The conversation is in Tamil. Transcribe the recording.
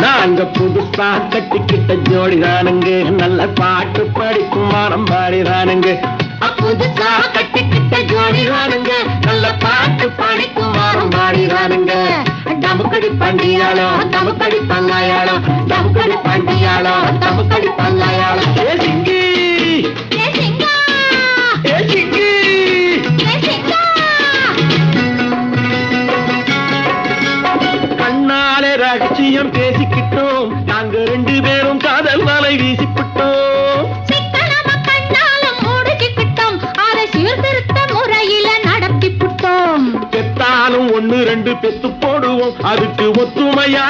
நாங்க புதுசா கட்டிக்கிட்ட ஜோடிதானுங்க, நல்ல பாட்டு படிக்கும் வானம் பாடிதானுங்க. புதுசா கட்டிக்கிட்ட ஜோடிதானுங்க, நல்ல பாட்டு படிக்கும் வானம் பாடிதானுங்க. டமுக்கடி பண்டியாளோ டமுக்கடி பங்காயாளோ, டமுக்கடி பண்டியாளோ டமுக்கடி பங்காயாளோ. ஏ சிங்கி ஏ சிங்கா ஏ சிங்கி ஏ சிங்கா கண்ணாலே ரகசியம் பேசிக்கிட்டோம், நாங்க 2 பேரும் காதல் வலை வீசிக்கிட்டோம். சிக்கனமா கண்ணால மூடிக்கிட்டோம், அதை சீர்திருத்த முறையில நடத்திப்புட்டோம். பெத்தாலும் 1 2 பெத்து போடுவோம், அதுக்கு ஒத்துமையா